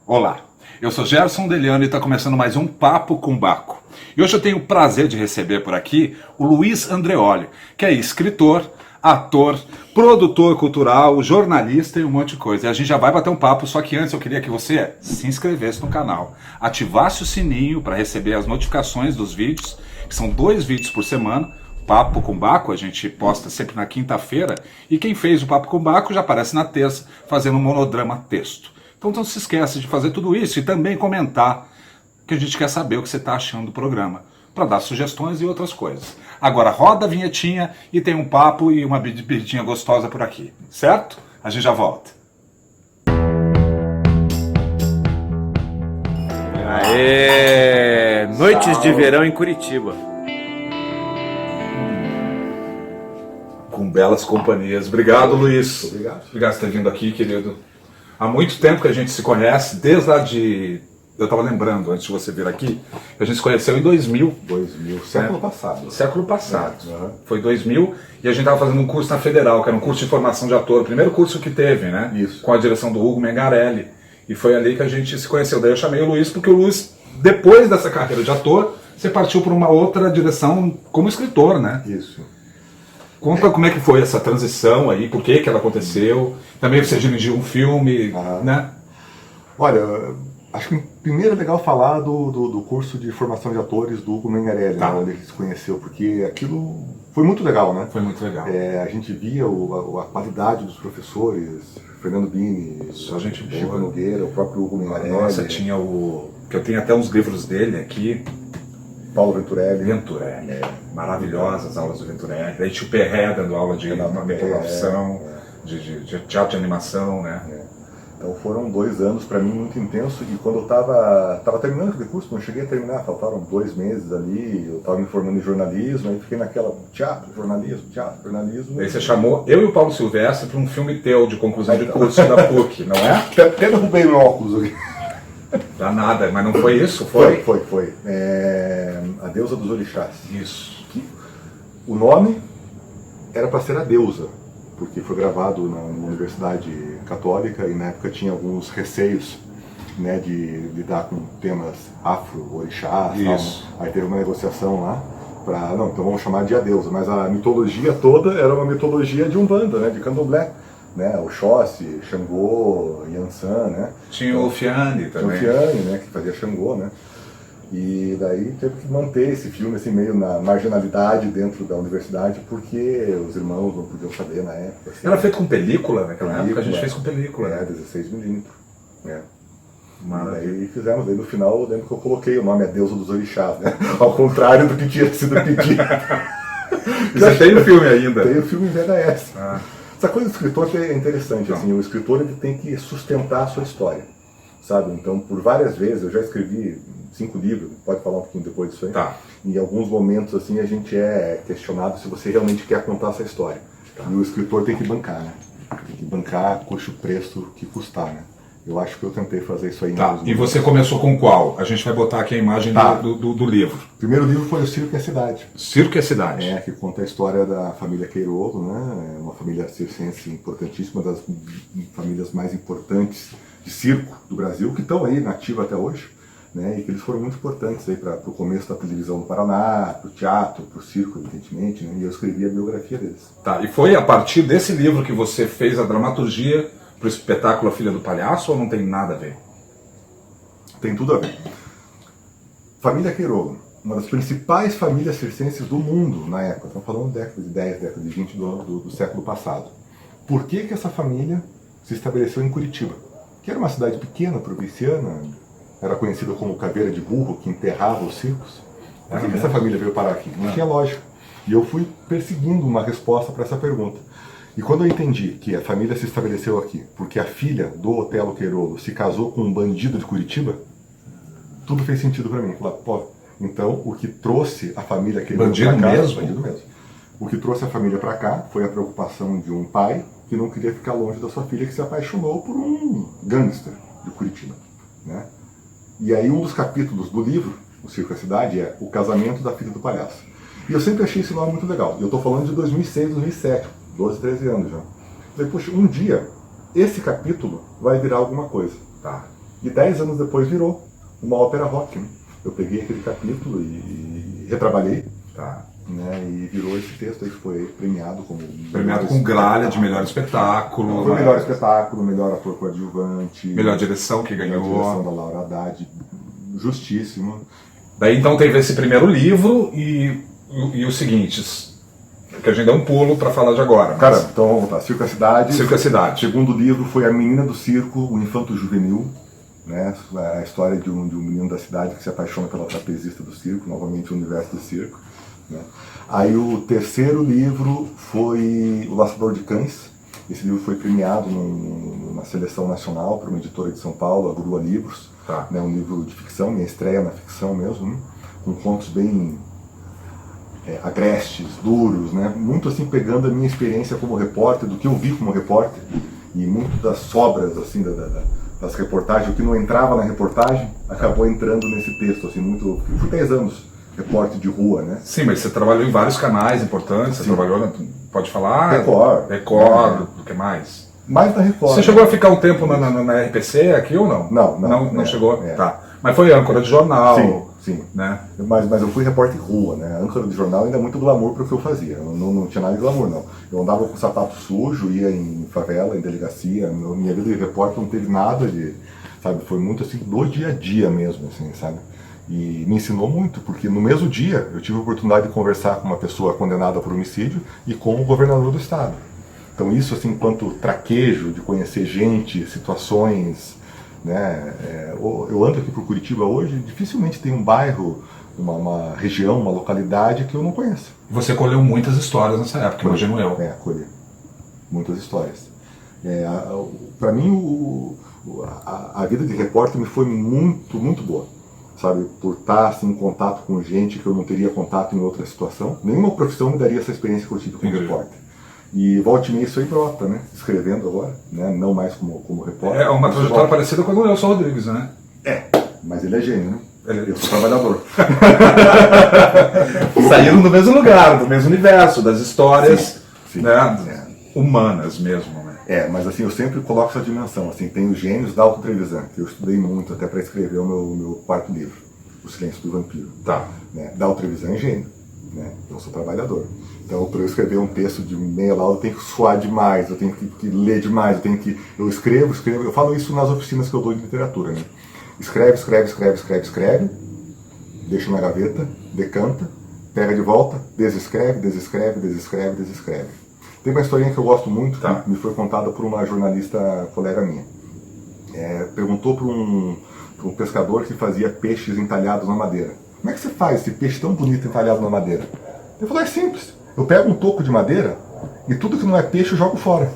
Olá, eu sou Gerson Deliano e está começando mais um Papo com Baco. E hoje eu tenho o prazer de receber por aqui o Luiz Andreoli, que é escritor, ator, produtor cultural, jornalista e um monte de coisa. E a gente já vai bater um papo, só que antes eu queria que você se inscrevesse no canal, ativasse o sininho para receber as notificações dos vídeos, que são 2 vídeos por semana. Papo com Baco, a gente posta sempre na quinta-feira, e quem fez o Papo com Baco já aparece na terça, fazendo um monodrama texto. Então não se esqueça de fazer tudo isso e também comentar, que a gente quer saber o que você está achando do programa, para dar sugestões e outras coisas. Agora roda a vinhetinha e tem um papo e uma bebidinha gostosa por aqui, certo? A gente já volta. Aê! Noites de verão em Curitiba. Com belas companhias. Obrigado, Luiz. Obrigado. Obrigado por ter vindo aqui, querido. Há muito tempo que a gente se conhece, desde lá de... Eu estava lembrando, antes de você vir aqui, que a gente se conheceu em 2000. 2000, século passado. Século passado. Uhum. Foi 2000 e a gente estava fazendo um curso na Federal, que era um curso de formação de ator. O primeiro curso que teve, né? Isso. Com a direção do Hugo Mengarelli. E foi ali que a gente se conheceu. Daí eu chamei o Luiz, porque o Luiz, depois dessa carreira de ator, você partiu para uma outra direção como escritor, né? Isso. Conta como é que foi essa transição aí, por que ela aconteceu. Também você dirigiu um filme, né? Olha, acho que primeiro é legal falar do curso de formação de atores do Hugo Mengarelli, Tá. né, onde ele se conheceu, porque aquilo foi muito legal, né? Foi muito legal. A gente via a qualidade dos professores, Fernando Bini, Só gente boa. Chico Nogueira, o próprio Hugo Mengarelli, Nossa, tinha o... que eu tenho até uns livros dele aqui. Paulo Venturelli. Venturelli. Maravilhosas as aulas do Venturelli. Aí tinha o Perré dando aula de metodologia, de teatro de animação, né? Então foram 2 anos para mim muito intensos, e quando eu estava terminando aquele curso, não cheguei a terminar, faltaram 2 meses ali, eu estava me formando em jornalismo, aí fiquei naquela teatro, jornalismo. Aí você chamou eu e o Paulo Silvestre para um filme teu de conclusão de curso da PUC, não é? Até derrubei meu óculos aqui. Dá nada, mas não foi isso? Foi? Foi. A Deusa dos Orixás. Isso. O nome era para ser a deusa, porque foi gravado na Universidade Católica e na época tinha alguns receios, né, de lidar com temas afro-orixás. Isso. Aí teve uma negociação lá para, não, então vamos chamar de a deusa, mas a mitologia toda era uma mitologia de Umbanda, né, de Candomblé, né, Oxóssi, Xangô, Yansan, né. Tinha o Fiane também. Tinha o Fiane, né, que fazia Xangô, né. E daí teve que manter esse filme assim, meio na marginalidade dentro da universidade, porque os irmãos não podiam saber na época. Assim. Era feito com película naquela época? A gente fez com película, né? 16mm. Né? Maravilha. E daí fizemos, daí no final eu lembro que eu coloquei o nome A Deusa dos Orixás, né? Ao contrário do que tinha sido pedido. Você tem o filme ainda? Tem o filme em VHS. Ah. Essa coisa do escritor é interessante, assim, o escritor ele tem que sustentar a sua história, sabe? Então, por várias vezes, eu já escrevi 5 livros, pode falar um pouquinho depois disso aí. Tá. Em alguns momentos, assim, a gente é questionado se você realmente quer contar essa história. Tá. E o escritor tem que bancar, né? Tem que bancar, custe o preço que custar, né? Eu acho que eu tentei fazer isso aí. Tá. E você começou com qual? A gente vai botar aqui a imagem do livro. O primeiro livro foi O Circo e a Cidade. Circo e a Cidade. Que conta a história da família Queirolo, né? Uma família circense importantíssima, das famílias mais importantes de circo do Brasil, que estão aí na ativa até hoje. Né, e que eles foram muito importantes para o começo da televisão no Paraná, para o teatro, para o circo, evidentemente, né, e eu escrevi a biografia deles. Tá, e foi a partir desse livro que você fez a dramaturgia para o espetáculo A Filha do Palhaço, ou não tem nada a ver? Tem tudo a ver. Família Queirolo, uma das principais famílias circenses do mundo na época, estamos falando de década de 10, década de 20 do século passado. Por que essa família se estabeleceu em Curitiba? Que era uma cidade pequena, provinciana, era conhecida como caveira de burro, que enterrava os circos. Por que essa família veio parar aqui? Não tinha lógica. E eu fui perseguindo uma resposta para essa pergunta. E quando eu entendi que a família se estabeleceu aqui porque a filha do Otelo Queirolo se casou com um bandido de Curitiba, tudo fez sentido para mim. Falar, pô, então o que trouxe a família Queirolo para cá... Bandido mesmo. O que trouxe a família para cá foi a preocupação de um pai que não queria ficar longe da sua filha, que se apaixonou por um gangster de Curitiba, né? E aí um dos capítulos do livro, O Circo e a Cidade, é O Casamento da Filha do Palhaço. E eu sempre achei esse nome muito legal. E eu estou falando de 2006, 2007, 12, 13 anos já. Eu falei, poxa, um dia esse capítulo vai virar alguma coisa. Tá. E 10 anos depois virou uma ópera rock, né? Eu peguei aquele capítulo e retrabalhei, Tá. né? E virou esse texto aí que foi premiado como... Premiado com Gralha de melhor espetáculo. Foi o melhor espetáculo, melhor ator coadjuvante. Melhor direção que ganhou. Melhor direção da Laura Haddad. Justíssimo. Daí então teve esse primeiro livro e os seguintes, que a gente deu um pulo para falar de agora. Mas... Cara, então vamos voltar. Circo e a Cidade. Circo e a Cidade. O segundo livro foi A Menina do Circo, o Infanto Juvenil. Né? A história de um menino da cidade que se apaixona pela trapezista do circo, novamente o universo do circo. Né? Aí o terceiro livro foi O Laçador de Cães. Esse livro foi premiado na seleção nacional por uma editora de São Paulo, a Grua Livros. Tá. Né? Um livro de ficção, minha estreia na ficção mesmo, né? Com contos bem agrestes, duros, né? Muito assim pegando a minha experiência como repórter, do que eu vi como repórter, e muito das sobras assim das reportagens, o que não entrava na reportagem acabou entrando nesse texto, assim, muito. Eu fui 10 anos repórter de rua, né? Sim, mas você trabalhou em vários canais importantes, você trabalhou, pode falar? Record. Record, o que mais? Mais na Record. Você chegou a ficar um tempo na RPC aqui ou não? Não chegou? Tá. Mas foi âncora de jornal. Sim. Né? Mas eu fui repórter de rua, né? Âncora de jornal ainda é muito glamour para o que eu fazia. Não tinha nada de glamour, não. Eu andava com sapato sujo, ia em favela, em delegacia. Minha vida de repórter não teve nada de... Sabe? Foi muito assim, do dia a dia mesmo, assim, sabe? E me ensinou muito, porque no mesmo dia eu tive a oportunidade de conversar com uma pessoa condenada por homicídio e com o governador do estado. Então isso, assim, enquanto traquejo de conhecer gente, situações... Né? Eu ando aqui por Curitiba hoje, dificilmente tem um bairro, uma região, uma localidade que eu não conheço. Você colheu muitas histórias nessa época, imagino eu. Colhi muitas histórias. Para mim, a vida de repórter me foi muito, muito boa. Sabe? Por estar assim, em contato com gente que eu não teria contato em outra situação. Nenhuma profissão me daria essa experiência que eu tive como repórter. E volte e meia isso aí brota, né? Escrevendo agora, né? Não mais como repórter. É uma trajetória parecida com a do Nelson Rodrigues, né? Mas ele é gênio, né? Eu sou trabalhador. Saíram do mesmo lugar, do mesmo universo, das histórias Sim. Né? Humanas mesmo, né? Mas assim, eu sempre coloco essa dimensão, assim, tem os gênios da Auto-Trevisan, que eu estudei muito até para escrever o meu quarto livro, O Silêncio do Vampiro. Tá. Né? Da Auto-Trevisan é gênio, né? Eu sou trabalhador. Então, para eu escrever um texto de meia lauda, eu tenho que suar demais, eu tenho que ler demais, eu escrevo, eu falo isso nas oficinas que eu dou de literatura, né? Escreve, deixa na gaveta, decanta, pega de volta, desescreve. Tem uma historinha que eu gosto muito, que me foi contada por uma jornalista colega minha. Perguntou para um pescador que fazia peixes entalhados na madeira. Como é que você faz esse peixe tão bonito entalhado na madeira? Ele falou, é simples. Eu pego um toco de madeira e tudo que não é peixe eu jogo fora.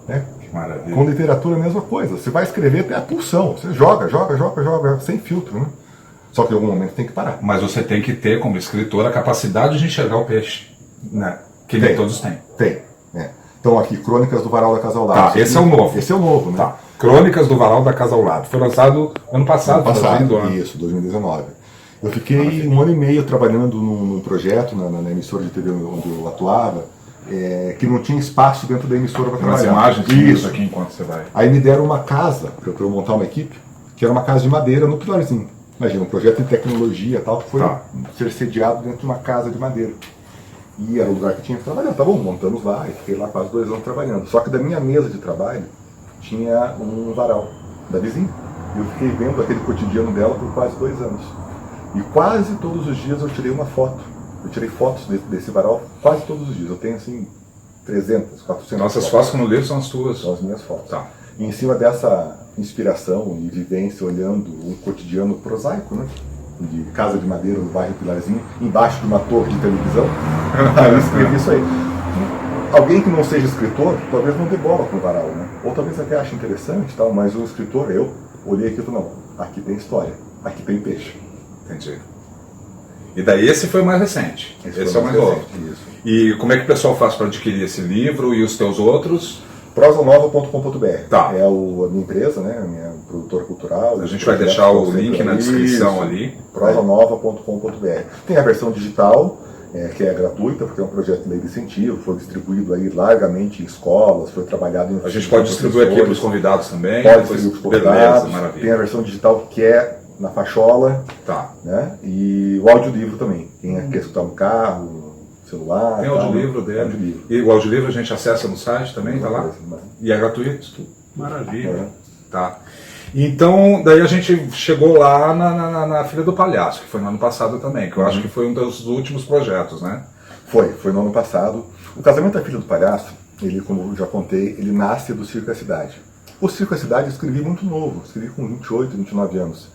Né? Que maravilha. Com literatura é a mesma coisa. Você vai escrever até a pulsão. Você joga, sem filtro. Né? Só que em algum momento tem que parar. Mas você tem que ter, como escritor, a capacidade de enxergar o peixe. Né? Que nem todos têm. Tem. Então aqui, Crônicas do Varal da Casa ao Lado. Tá, esse é o novo. Esse é o novo, né? Tá. Crônicas do Varal da Casa ao Lado. Foi lançado ano passado. Isso, 2019. Eu fiquei um ano e meio trabalhando num projeto na emissora de TV onde eu atuava, que não tinha espaço dentro da emissora para trabalhar. As imagens aqui enquanto você vai. Aí me deram uma casa para eu montar uma equipe, que era uma casa de madeira no Pilarzinho. Imagina, um projeto de tecnologia e tal, que foi ser sediado dentro de uma casa de madeira. E era o lugar que tinha que trabalhar. Tá bom, montamos lá e fiquei lá quase 2 anos trabalhando. Só que da minha mesa de trabalho tinha um varal da vizinha. E eu fiquei vendo aquele cotidiano dela por quase 2 anos. E quase todos os dias eu tirei uma foto. Eu tirei fotos desse varal quase todos os dias. Eu tenho assim 300, 400 Nossas fotos que no livro são as tuas. São as minhas fotos. Tá. E em cima dessa inspiração e vivência, olhando um cotidiano prosaico, né? De casa de madeira no bairro Pilarzinho, embaixo de uma torre de televisão, aí eu escrevi isso aí. Alguém que não seja escritor, talvez não dê bola com o varal, né? Ou talvez até ache interessante, tal, mas o escritor, eu olhei aqui e falei, não, aqui tem história, aqui tem peixe. Entendi. E daí esse foi o mais recente. Esse é o mais novo. Isso. E como é que o pessoal faz para adquirir esse livro e os teus outros? Prosanova.com.br. Tá. É a minha empresa, né? A minha produtora cultural. A gente vai deixar o link na descrição ali. Prosanova.com.br. Tem a versão digital que é gratuita, porque é um projeto de lei de incentivo, foi distribuído aí largamente em escolas, foi trabalhado em... A gente pode distribuir aqui para os convidados também? Pode distribuir para os convidados. Beleza, maravilha. Tem a versão digital que é na fachola, Tá. né? E o audiolivro também. Quem quer escutar no carro, no celular... Tem o audiolivro dele. Audiolivro. E o audiolivro a gente acessa no site também, tá lá? Mas- E é gratuito? Maravilha. É. Tá. Então, daí a gente chegou lá na Filha do Palhaço, que foi no ano passado também, que eu acho que foi um dos últimos projetos, né? Foi no ano passado. O Casamento da Filha do Palhaço, ele, como eu já contei, ele nasce do Circo e a Cidade. O Circo e a Cidade eu escrevi muito novo, escrevi com 28, 29 anos.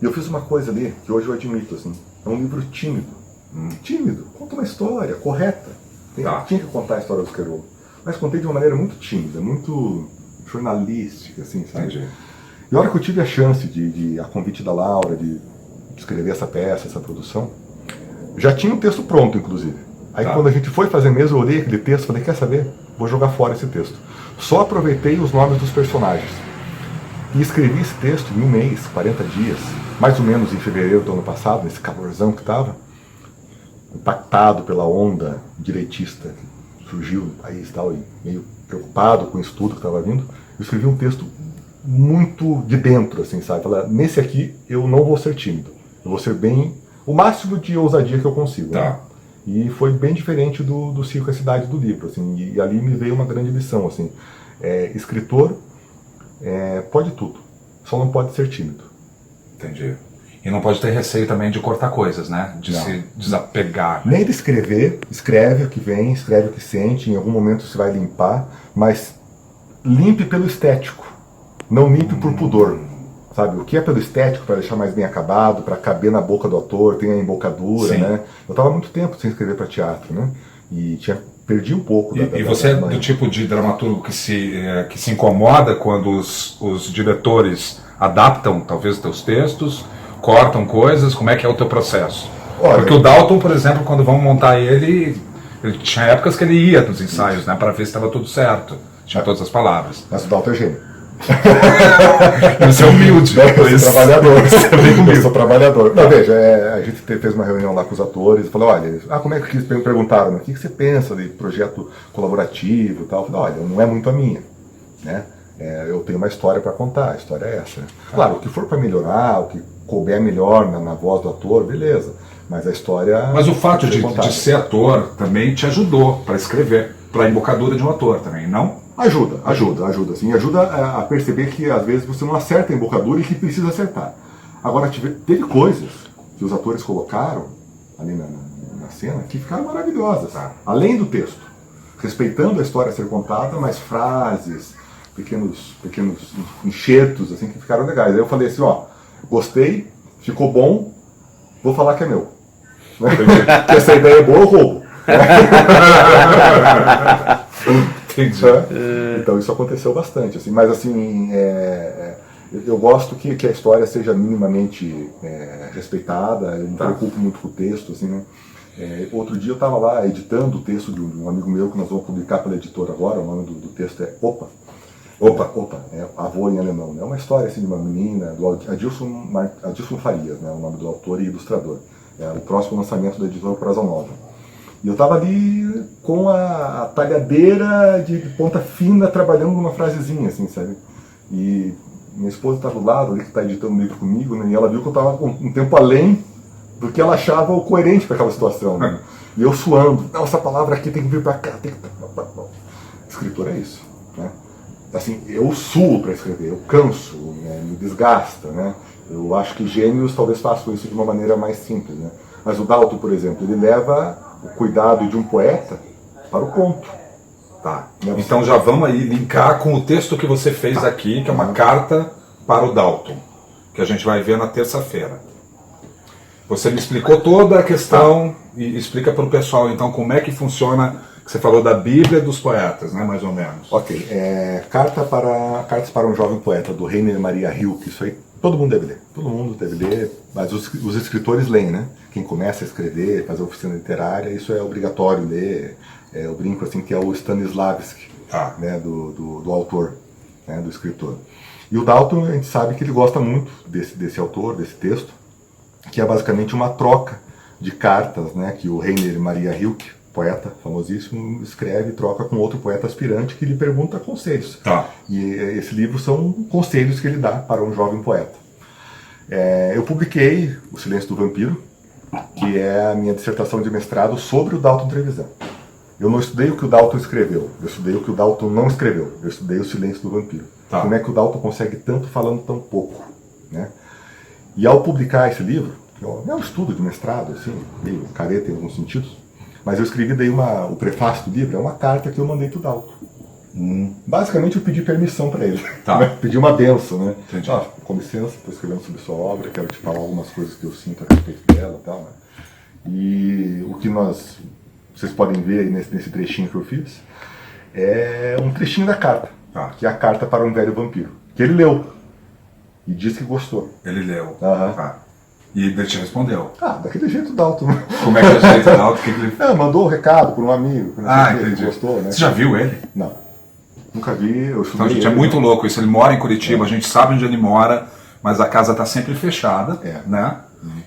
E eu fiz uma coisa ali, que hoje eu admito, assim, é um livro tímido. Tímido, conta uma história correta. Tá. Tinha que contar a história do Esquerolo. Mas contei de uma maneira muito tímida, muito jornalística, assim, sabe? Entendi. E a hora que eu tive a chance a convite da Laura, de escrever essa peça, essa produção, já tinha um texto pronto, inclusive. Aí Tá. quando a gente foi fazer mesmo, eu olhei aquele texto e falei, quer saber? Vou jogar fora esse texto. Só aproveitei os nomes dos personagens. E escrevi esse texto em um mês, 40 dias, mais ou menos em fevereiro do ano passado, nesse calorzão que estava, impactado pela onda direitista que surgiu no país e tal, e meio preocupado com o estudo que estava vindo. Eu escrevi um texto muito de dentro, assim, sabe? Falar, nesse aqui eu não vou ser tímido, eu vou ser bem, o máximo de ousadia que eu consigo. Tá. Né? E foi bem diferente do Circo e a Cidade do livro, assim, e ali me veio uma grande lição, assim, escritor pode tudo, só não pode ser tímido. Entendi. E não pode ter receio também de cortar coisas, né? De Não. se desapegar. Né? Nem de escrever, escreve o que vem, escreve o que sente, em algum momento você vai limpar, mas limpe pelo estético, não limpe por pudor. Sabe, o que é pelo estético, para deixar mais bem acabado, para caber na boca do ator, tem a embocadura, Sim. né? Eu estava há muito tempo sem escrever para teatro, né? E perdi um pouco E você é do tipo de dramaturgo que se incomoda quando os diretores adaptam, talvez, os teus textos, cortam coisas? Como é que é o teu processo? Olha, Porque o Dalton, por exemplo, quando vão montar ele tinha épocas que ele ia nos ensaios, né, para ver se estava tudo certo. Tinha todas as palavras. Mas o Dalton é gênio. Você é humilde. Eu sou trabalhador. Eu sou trabalhador. Não, veja, a gente fez uma reunião lá com os atores e falou, olha, como é que eles perguntaram, né? O que você pensa de projeto colaborativo e tal? Eu falei, olha, não é muito a minha, né? Eu tenho uma história para contar, a história é essa. Claro, o que for para melhorar, o que couber melhor na voz do ator, beleza. Mas a história... Mas o fato de contada. ser ator também te ajudou para escrever, para a embocadura de um ator também, não? Ajuda, assim, ajuda a perceber que às vezes você não acerta a embocadura e que precisa acertar. Agora, teve coisas que os atores colocaram ali na cena que ficaram maravilhosas, além do texto, respeitando a história a ser contada, mas frases, pequenos enxertos assim, que ficaram legais. Aí eu falei assim, gostei, ficou bom, vou falar que é meu. Se essa ideia é boa, eu roubo. Entendi. Então isso aconteceu bastante, assim, mas assim, eu gosto que a história seja minimamente respeitada, eu me preocupo muito com o texto, assim, né? Outro dia eu estava lá editando o texto de um amigo meu que nós vamos publicar pela editora agora, o nome do texto é Opa, avô em alemão, né? É uma história assim, de uma menina, do Adilson Farias, né? O nome do autor e ilustrador. É o próximo lançamento da editora Prosa Nova. E eu estava ali com a talhadeira de ponta fina, trabalhando numa frasezinha, assim, sabe? E minha esposa estava do lado ali, que está editando o livro comigo, né? E ela viu que eu estava um tempo além do que ela achava o coerente para aquela situação, né? E eu suando, não, essa palavra aqui tem que vir para cá, tem que... Escritor é isso, né? Assim, eu suo para escrever, eu canso, né? Me desgasta, né? Eu acho que gênios talvez façam isso de uma maneira mais simples, né? Mas o Dalton, por exemplo, ele leva o cuidado de um poeta para o conto. Tá. Então já vamos aí linkar com o texto que você fez aqui, que é uma carta para o Dalton, que a gente vai ver na terça-feira. Você me explicou toda a questão e explica para o pessoal então como é que funciona, que você falou da Bíblia dos poetas, né, mais ou menos. Ok, Cartas para um Jovem Poeta, do Rainer Maria Rilke, isso aí todo mundo deve ler, mas os escritores leem, né? Quem começa a escrever, fazer oficina literária, isso é obrigatório ler. Eu brinco assim que é o Stanislavski, né, do autor, né, do escritor. E o Dalton, a gente sabe que ele gosta muito desse autor, desse texto, que é basicamente uma troca de cartas, né, que o Rainer Maria Rilke, poeta famosíssimo, escreve e troca com outro poeta aspirante que lhe pergunta conselhos. Tá. E esse livro são conselhos que ele dá para um jovem poeta. Eu publiquei O Silêncio do Vampiro, que é a minha dissertação de mestrado sobre o Dalton Trevisan. Eu não estudei o que o Dalton escreveu, eu estudei o que o Dalton não escreveu, eu estudei O Silêncio do Vampiro. Tá. Como é que o Dalton consegue tanto falando tão pouco, né? E ao publicar esse livro, é um estudo de mestrado, assim, meio careta em alguns sentidos, mas eu escrevi daí o prefácio do livro, é uma carta que eu mandei pro Dalton. Basicamente eu pedi permissão para ele, Tá. né? Pedi uma benção, né? Entendi. Com licença, estou escrevendo sobre sua obra, quero te falar algumas coisas que eu sinto a respeito dela e tal, né? E o que vocês podem ver aí nesse trechinho que eu fiz, é um trechinho da carta, Tá. que é a carta para um velho vampiro, que ele leu e disse que gostou. Ele leu. Aham. Tá. E ele te respondeu. Daquele jeito Dalton. Como é que é o jeito Dalton? O que ele... Mandou um recado por um amigo, que não sei o que, entendi. que gostou, né? Você já viu ele? Não. Nunca vi, eu estudei Então, gente, é ele, muito né? louco isso. Ele mora em Curitiba, a gente sabe onde ele mora, mas a casa está sempre fechada, né?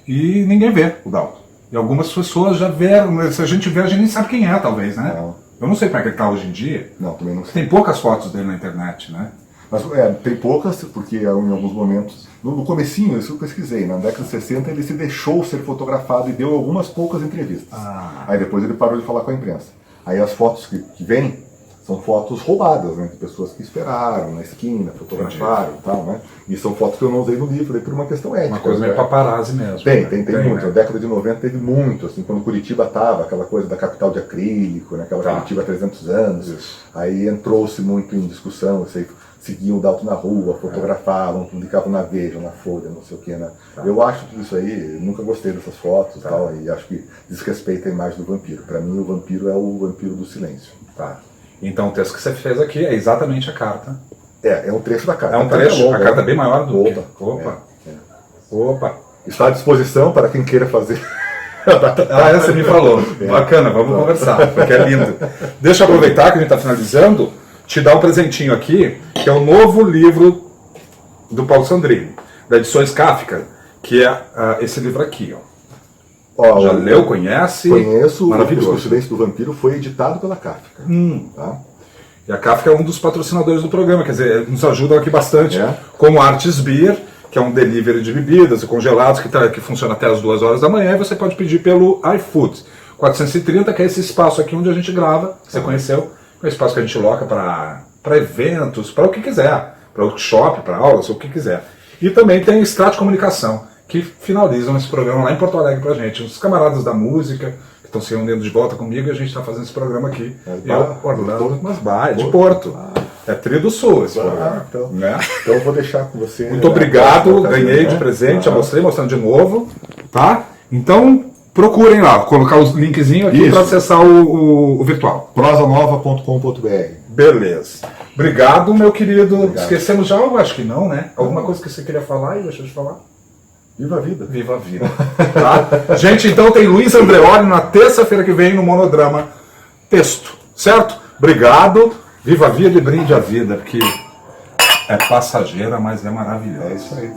E ninguém vê o Dalton. E algumas pessoas já vêem, se a gente vê, a gente nem sabe quem é, talvez, né? Não. Eu não sei como é que ele está hoje em dia. Não, também não sei. Tem poucas fotos dele na internet, né? Mas tem poucas, porque em alguns momentos, no comecinho, isso eu pesquisei, na década de 60 ele se deixou ser fotografado e deu algumas poucas entrevistas. Aí depois ele parou de falar com a imprensa. Aí as fotos que vêm são fotos roubadas, né, de pessoas que esperaram na esquina, fotografaram e tal, né? E são fotos que eu não usei no livro, por uma questão ética. Uma coisa meio paparazzi mesmo. Tem né? muito. Né? Na década de 90 teve muito, assim, quando Curitiba tava, aquela coisa da capital de acrílico, né, aquela Curitiba há 300 anos. Isso. Aí entrou-se muito em discussão, seguiam o Dalton na rua, fotografavam, publicavam na Veja, na Folha, não sei o que, né? Eu acho tudo isso aí, nunca gostei dessas fotos e tal, e acho que desrespeita a imagem do vampiro. Para mim, o vampiro é o vampiro do silêncio. Tá. Então o texto que você fez aqui é exatamente a carta. É um trecho da carta. É um trecho, longa, a carta é bem maior do que... Opa. Opa. Está à disposição para quem queira fazer. Você me falou. Bacana, vamos conversar, porque é lindo. Deixa eu aproveitar que a gente está finalizando, te dar um presentinho aqui, que é o novo livro do Paulo Sandrini, da Edições Kafka, que é esse livro aqui, ó. Já leu, conhece? Conheço. Maravilhoso. O Silêncio do Vampiro foi editado pela Kafka. Tá? E a Kafka é um dos patrocinadores do programa, quer dizer, nos ajudam aqui bastante, como Artes Beer, que é um delivery de bebidas e congelados que funciona até as 2 horas da manhã, e você pode pedir pelo iFood 430, que é esse espaço aqui onde a gente grava, que você conheceu, é um espaço que a gente loca para eventos, para o que quiser, para workshop, para aulas, o que quiser. E também tem Strat Comunicação, que finalizam esse programa lá em Porto Alegre pra gente. Os camaradas da música, que estão se reunindo de volta comigo, e a gente está fazendo esse programa aqui. Orlando, de Porto. É Trio do Sul esse programa. Então, né? Então eu vou deixar com você. Muito obrigado, ganhei de presente, já mostrei, mostrando de novo. Tá? Então, procurem lá, vou colocar os linkzinhos aqui para acessar o virtual. prosanova.com.br. Beleza. Obrigado, meu querido. Esquecemos já? Eu acho que não, né? Alguma coisa que você queria falar e deixou de falar? Viva a vida. Viva a vida. Tá? Gente, então tem Luiz Andreoli na terça-feira que vem no Monodrama Texto. Certo? Obrigado. Viva a vida e brinde a vida, porque é passageira, mas é maravilhosa. É isso aí.